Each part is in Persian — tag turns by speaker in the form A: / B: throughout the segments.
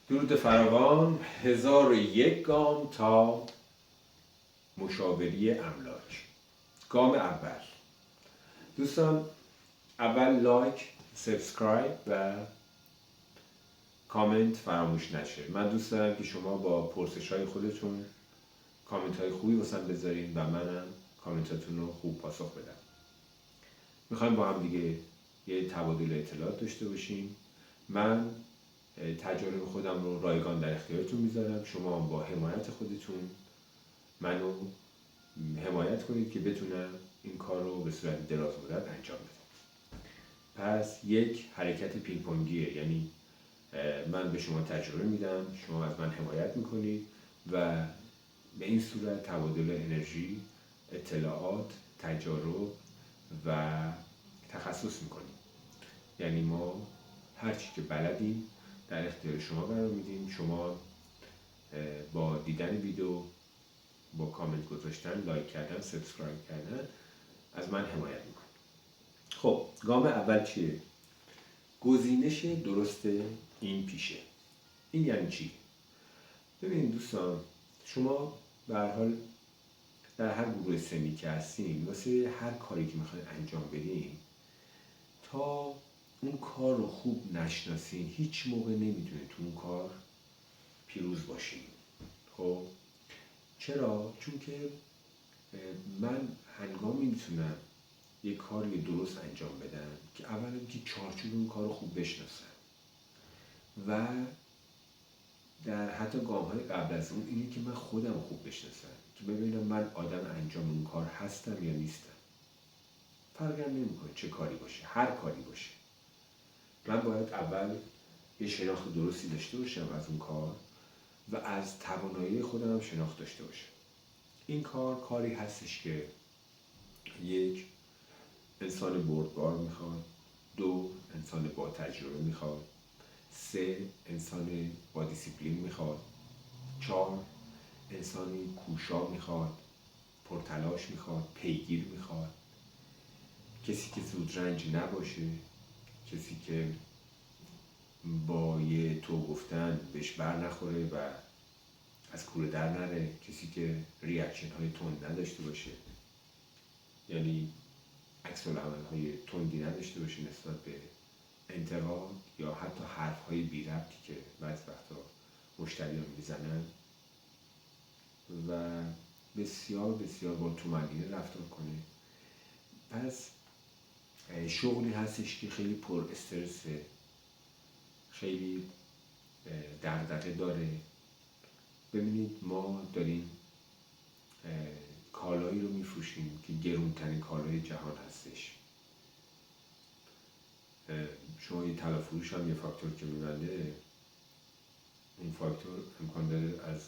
A: درود فراوان. 1001 گام تا مشاوری املاک. گام اول دوستان، اول لایک، سابسکرایب و کامنت فراموش نشه. من دوست دارم که شما با پرسش های خودتون کامنت های خوبی واسم بذارین و منم کامنتاتون رو خوب پاسخ بدم. میخوایم با هم دیگه یه تبادل اطلاعات داشته باشیم. من تجارب خودم رو رایگان در اختیارتون میذارم، شما با حمایت خودتون منو حمایت کنید که بتونم این کار رو به صورت دراز مدت انجام بدم. پس یک حرکت پینگ پونگیه، یعنی من به شما تجربه میدم، شما از من حمایت میکنید و به این صورت تبادل انرژی، اطلاعات، تجارب و تخصص میکنیم. یعنی ما هر چی که بلدیم در اختیار شما قرار میدیم. شما با دیدن ویدیو، با کامنت گذاشتن، لایک کردن، سابسکرایب کردن از من حمایت میکنید. خب گام اول چیه؟ گزینش درست این پیشه. این یعنی چی؟ ببینید دوستان، شما به هر حال در هر گروه سنی که هستین، واسه هر کاری که میخواین انجام بدین، تا اون کار رو خوب نشناسین هیچ موقع نمیتونید تو اون کار پیروز باشین. خب چرا؟ چون که من هنگامی میتونم یک کاری درست انجام بدم که اولا که چارچوب اون کار رو خوب بشناسم و در حتی گام‌های قبل از اون اینه که من خودم خوب بشناسم، که ببینم من آدم انجام اون کار هستم یا نیستم. فرقی هم نمی‌کنه چه کاری باشه، هر کاری باشه. من باید اول یه شناخت درستی داشته باشم از اون کار و از توانایی خودم هم شناخت داشته باشم. این کاری هستش که یک، انسان بردبار میخواد، دو، انسان با تجربه میخواد، سه، انسان با دیسیپلین میخواد، چهار، انسانی کوشا میخواد، پرتلاش میخواد، پیگیر میخواد، کسی که زودرنج نباشه، کسی که با یه تو گفتن بهش بر نخوره و از کوره در نره، کسی که ریاکشن های تند نداشته باشه، یعنی عکس العمل های تندی نداشته باشه نسبت به انتقاد یا حتی حرف های بی ربطی که بعضی وقتا مشتریان میزنن و بسیار بسیار با تومنینه رفتار کنه. پس شغلی هستش که خیلی پر استرسه، خیلی دغدغه داره. ببینید ما داریم کالایی رو میفروشیم که گرونترین کالای جهان هستش. شما یه طلا فروش هم یه فاکتور که میبنده، این فاکتور امکان داره از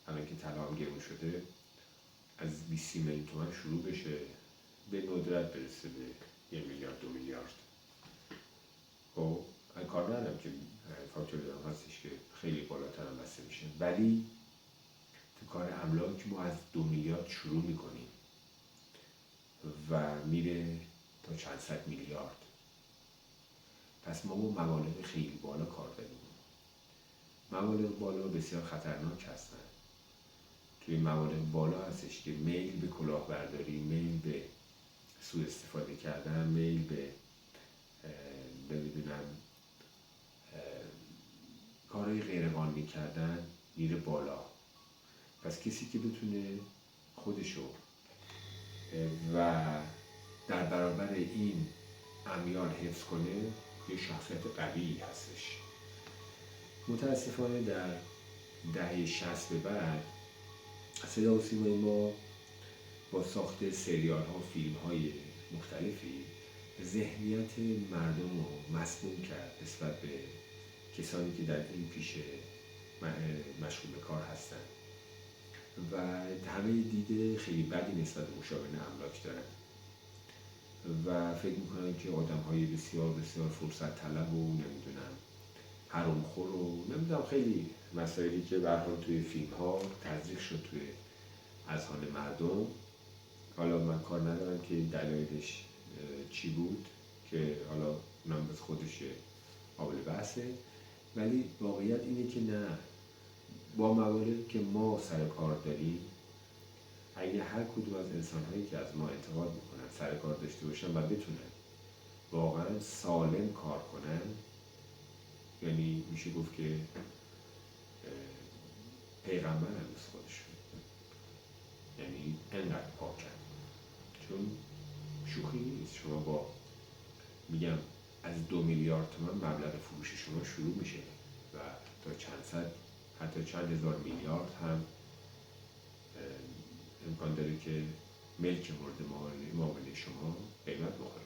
A: الان که طلا هم گرون شده از 20 میلیون تومان شروع بشه، به ندرت برسه به 1 میلیارد 2 میلیارد. خب کار ندارم که فاکتور دارم هستش که خیلی بالاتر هم بسته میشه، ولی تو کار املاک ما از 2 میلیارد شروع میکنیم و میره تا چند صد میلیارد. پس ما با مبالغ خیلی بالا کار داریم. مبالغ بالا بسیار خطرناک هستن. توی مبالغ بالا هستش که میل به کلاهبرداری، میل به سوء استفاده کردن، میل به نمیدونم کارهای غیرقانونی کردن میره بالا. پس کسی که بتونه خودشو و در برابر این امیال حفظ کنه یه شخصیت قوی هستش. متاسفانه در دهه 60 به بعد صدا و سیمای ما با ساخت سریال ها و فیلم های مختلفی ذهنیت مردم رو مسموم کرد نسبت به کسانی که در این پیشه مشغول به کار هستند و همه دیده خیلی بدی نسبت به مشاورین املاک دارن و فکر میکنن که آدم های بسیار بسیار فرصت طلب و نمیدونم حرامخور و نمیدونم خیلی مسائلی که به هر حال توی فیلم ها تزریق شد توی اذهان مردم. حالا من کار ندارم که دلایلش چی بود، که حالا اونم بس خودش قابل بحثه، ولی واقعیت اینه که نه، با مواردی که ما سر کار داریم، اگه هر کدوم از انسان‌هایی که از ما انتقاد میکنن سر کار داشته باشن و بتونن واقعا سالم کار کنن، یعنی میشه گفت که پیغمبر هنوز خودشون، یعنی انقدر پاکن. چون شوخی نیست، شما با میگم از 2 میلیارد تومان مبلغ فروش شما شروع میشه و تا چند صد حتی چند هزار میلیارد هم امکان داره که ملک مورد معامله شما قیمت بخوره.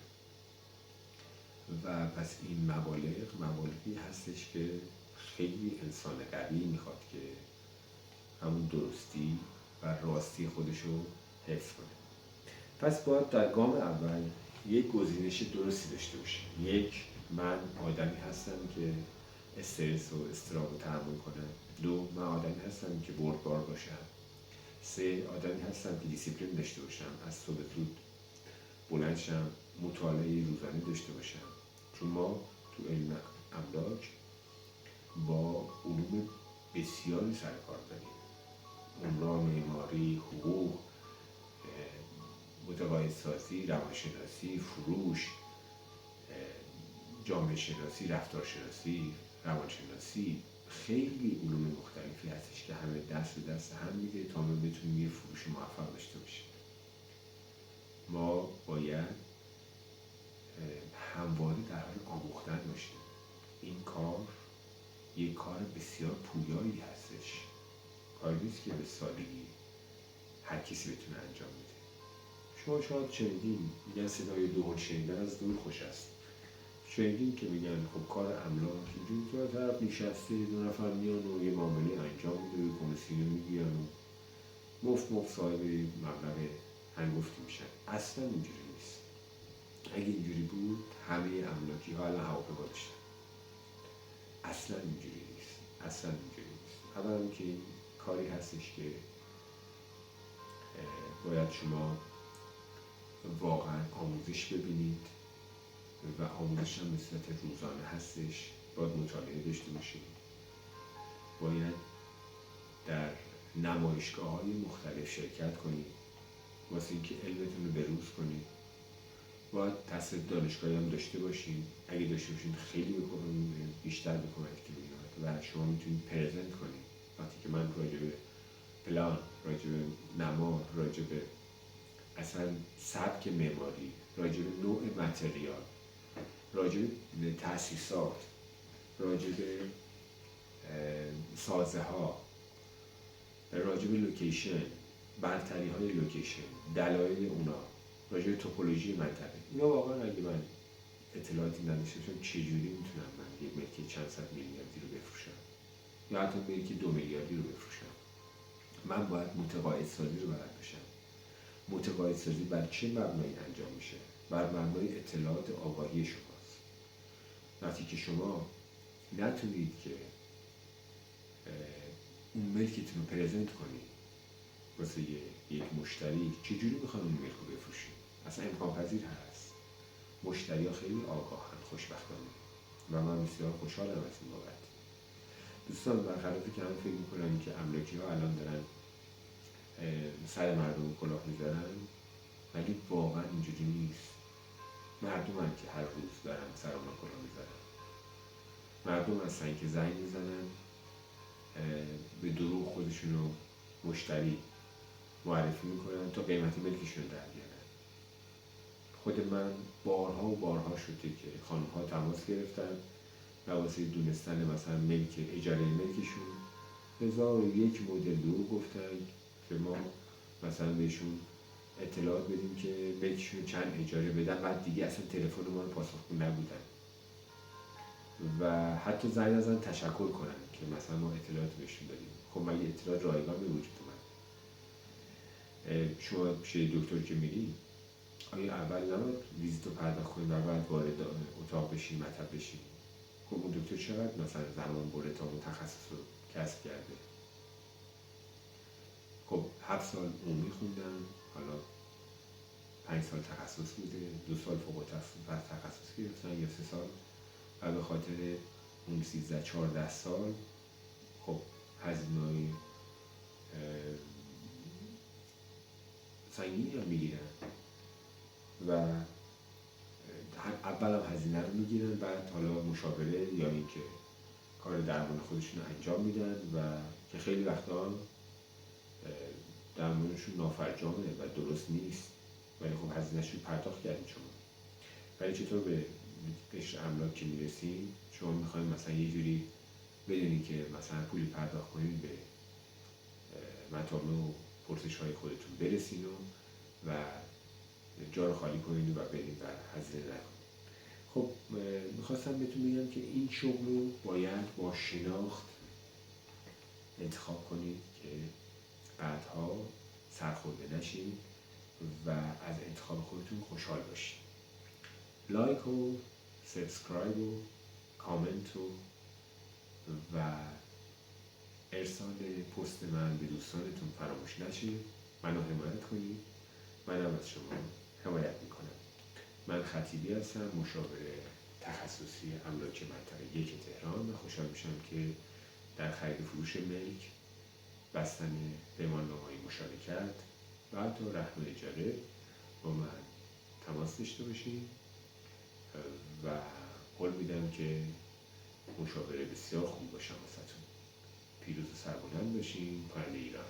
A: و پس این مبالغی هستش که خیلی انسان قوی میخواد که همون درستی و راستی خودشو حفظ کنه. پس باید در گام اول یک گزینش درستی داشته باشه. یک، من آدمی هستم که استرس و اضطراب رو تحمل کنم. دو، من آدمی هستم که بردبار باشم. سه، آدمی هستم که دیسیپلین داشته باشم، از صبح زود بلند شم، مطالعه روزانه داشته باشم. چون ما تو علم املاک با علوم بسیاری سر کار داریم: عمران، معماری، حقوق، متقاعدسازی، روانشناسی، فروش، جامعه شناسی، رفتارشناسی، روانشناسی. خیلی علوم مختلفی هستش که همه دست به دست هم میده تا ما بتونیم یه فروش موفق داشته باشیم. ما باید همواره در حال آموختن باشیم. این کار یک کار بسیار پویایی هستش، کاری نیست که به سادگی هر کسی بتونه انجام بده. شما شاید شنیدین میگن صدای دهل شنیدن از دور خوش است. شنیدین که میگن خب کار املاک اینجوری که طرف نشسته، 2 نفر میان و یه معامله انجام میده و کمیسیون میگیرن و مفت صاحب مبلغ هنگفتی میشن. اصلا اینجوری نیست. اگه اینجوری بود همه املاکی ها الان هواپیما داشتن. اصلا اینجوری نیست. اولا که این کاری هستش که باید شما واقعا آموزش ببینید و آموزش هم به صورت روزانه هستش. باید مطالعه داشته باشید، باید در نمایشگاه‌های مختلف شرکت کنید واسه اینکه علمتون رو بروز کنید. باید تحصیل دانشگاهی هم داشته باشید. اگه داشته باشید خیلی بیشتر به کمکتون میاد و شما میتونید پرزنت کنید. وقتی که من راجع به پلان، راجع به نما، راجع به اصلا سبک معماری، راجع به نوع متریال، راجع به تأسیسات، راجع به سازه ها، راجع به لوکیشن، برتری های لوکیشن، دلایل اونا، راجع به توپولوژی منطقه، اینا واقعا اگه من اطلاعاتی نداشته باشم چجوری میتونم من یک ملک چند صد میلیاردی رو بفروشم یا حتی ملک 2 میلیاردی رو بفروشم؟ من باید متقاعدسازی رو بلد باشم. متقاعدسازی بر چه مبنایی انجام میشه؟ بر مبنای اطلاعات آگاهی شماست. وقتی که شما نتونید که اون ملکتون رو پرزنت کنید واسه یک مشتری، چجوری میخوان اون ملک رو بفروشید؟ اصلا امکان پذیر هست. مشتری ها خیلی آگاهن خوشبختانه و من بسیار خوشحالم از این بابت. دوستان برخلافی که هم فکر میکنن که املاکی ها الان دارن سر مردم کلاه میذارن، ولی واقعا اینجوری نیست. مردم هم که هر روز دارن سر اونا کلاه میذارن. مردم هستن که زنگ میزنن به دروغ خودشون رو مشتری معرفی میکنن تا قیمت ملکشون در بیارن. خود من بارها شده که خانم ها تماس گرفتن و واسه دونستن مثلا اجاره ملکشون 1001 مدل دروغ گفتن که ما مثلا بهشون اطلاعات بدیم که ملکشون چند اجاره بدن، بعد دیگه اصلا تلفن ما رو پاسخگو نبودن و حتی زنگ نزدن تشکر کنن که مثلا ما اطلاعات بهشون دادیم. خب مگه اطلاعات رایگان به وجود اومد؟ شما پیش دکتر که میری، آیا اول نباید ویزیت رو پرداخت کنید و بعد وارد اتاق بشین، مطب بشین؟ خب اون دکتر چقدر مثلا زمان برده تا اون تخصص رو کسب کرده؟ خب 7 سال عمومی خوندم، حالا 5 سال تخصص بوده، 2 سال فوق تخصص گرفتن یا 3 سال و به خاطر اون 13-14 سال خب هزینه‌های سنگینی هم میگیرن و اول هم هزینه رو میگیرن، بعد حالا مشاوره یا اینکه کار درمان خودشون رو انجام میدن و که خیلی وقتا درمانشون نافرجامه و درست نیست، ولی خب هزینه‌اش رو پرداخت کردید شما. ولی چطور به قشر املاک که میرسیم شما میخوایم مثلا یه جوری بدونید که مثلا پولی پرداخت کنید به مطالب و پرسش های خودتون برسید و جا رو خالی کنید و برید و هزینه نکنید. خب میخواستم بهتون بگم که این شغل رو باید با شناخت انتخاب کنید که بعدها سرخورده نشید و از انتخاب خودتون خوشحال باشید. لایک و سابسکرایب و کامنت و ارسال پست من به دوستانتون فراموش نشه. منو حمایت کنید، منم از شما حمایت میکنم. من خطیبی هستم، مشاور تخصصی املاک منطقه 1 تهران و خوشحال میشم که در خرید و فروش ملک، بستن پیماننامه‌های مشارکت و حتی رهن و اجاره با من تماس داشته باشید و قول میدم که مشاوره بسیار خوب باشم واسهتون. پیروز و سربلند باشین. پایان ایران.